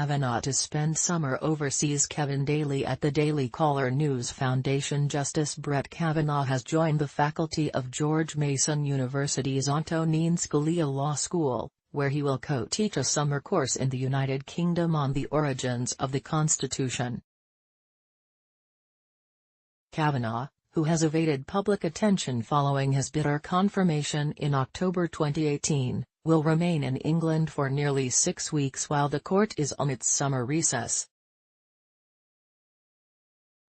Kavanaugh to spend summer overseas. Kevin Daly at the Daily Caller News Foundation. Justice Brett Kavanaugh has joined the faculty of George Mason University's Antonin Scalia Law School, where he will co-teach a summer course in the United Kingdom on the origins of the Constitution. Kavanaugh, who has evaded public attention following his bitter confirmation in October 2018, will remain in England for nearly 6 weeks while the court is on its summer recess.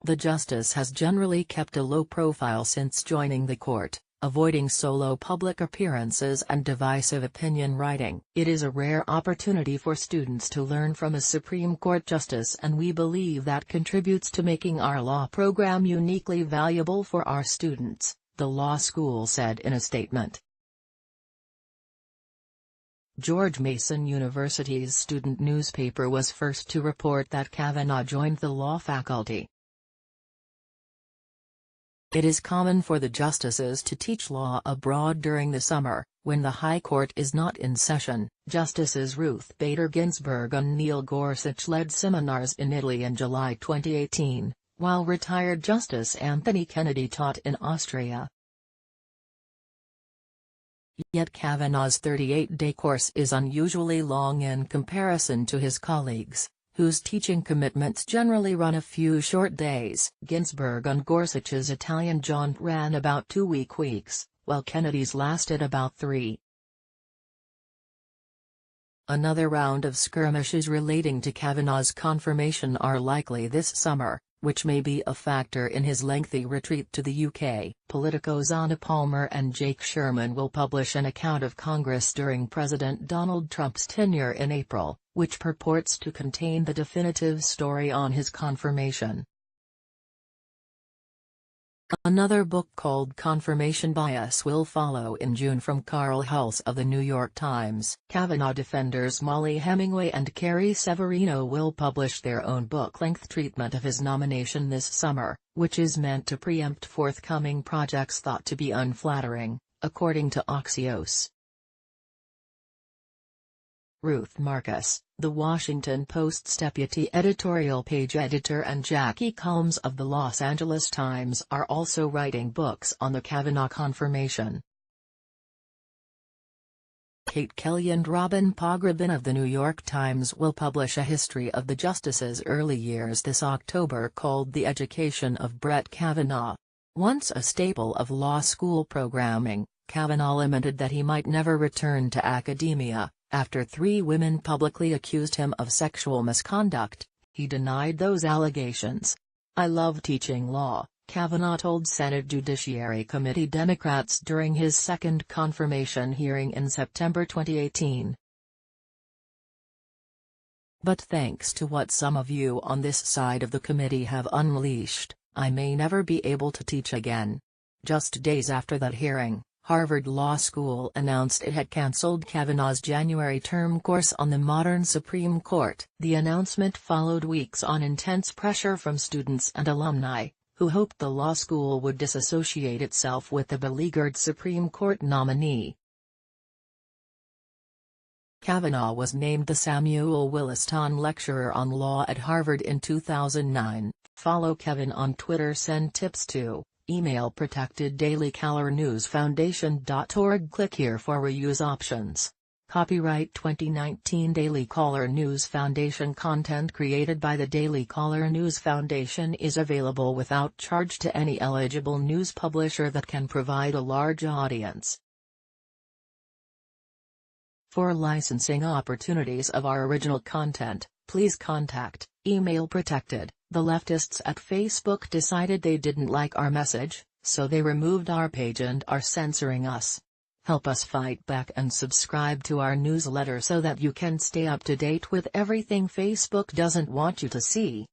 The justice has generally kept a low profile since joining the court, avoiding solo public appearances and divisive opinion writing. It is a rare opportunity for students to learn from a Supreme Court justice, and we believe that contributes to making our law program uniquely valuable for our students, the law school said in a statement. George Mason University's student newspaper was first to report that Kavanaugh joined the law faculty. It is common for the justices to teach law abroad during the summer, when the High Court is not in session. Justices Ruth Bader Ginsburg and Neil Gorsuch led seminars in Italy in July 2018, while retired Justice Anthony Kennedy taught in Austria. Yet Kavanaugh's 38-day course is unusually long in comparison to his colleagues, whose teaching commitments generally run a few short days. Ginsburg and Gorsuch's Italian jaunt ran about 2 weeks, while Kennedy's lasted about 3. Another round of skirmishes relating to Kavanaugh's confirmation are likely this summer, which may be a factor in his lengthy retreat to the UK. Politico's Anna Palmer and Jake Sherman will publish an account of Congress during President Donald Trump's tenure in April, which purports to contain the definitive story on his confirmation. Another book called Confirmation Bias will follow in June from Carl Hulse of The New York Times. Kavanaugh defenders Molly Hemingway and Carrie Severino will publish their own book-length treatment of his nomination this summer, which is meant to preempt forthcoming projects thought to be unflattering, according to Axios. Ruth Marcus, The Washington Post's deputy editorial page editor, and Jackie Combs of The Los Angeles Times are also writing books on the Kavanaugh confirmation. Kate Kelly and Robin Pograbin of The New York Times will publish a history of the justice's early years this October called The Education of Brett Kavanaugh. Once a staple of law school programming, Kavanaugh lamented that he might never return to academia. After 3 women publicly accused him of sexual misconduct, he denied those allegations. "I love teaching law," Kavanaugh told Senate Judiciary Committee Democrats during his second confirmation hearing in September 2018. "But thanks to what some of you on this side of the committee have unleashed, I may never be able to teach again." Just days after that hearing, Harvard Law School announced it had canceled Kavanaugh's January term course on the modern Supreme Court. The announcement followed weeks on intense pressure from students and alumni, who hoped the law school would disassociate itself with the beleaguered Supreme Court nominee. Kavanaugh was named the Samuel Williston Lecturer on Law at Harvard in 2009. Follow Kevin on Twitter. Send tips to email protected dailycallernewsfoundation.org. Click here for reuse options. Copyright 2019 Daily Caller News Foundation. Content created by the Daily Caller News Foundation is available without charge to any eligible news publisher that can provide a large audience. For licensing opportunities of our original content, please contact email protected. The leftists at Facebook decided they didn't like our message, so they removed our page and are censoring us. Help us fight back and subscribe to our newsletter so that you can stay up to date with everything Facebook doesn't want you to see.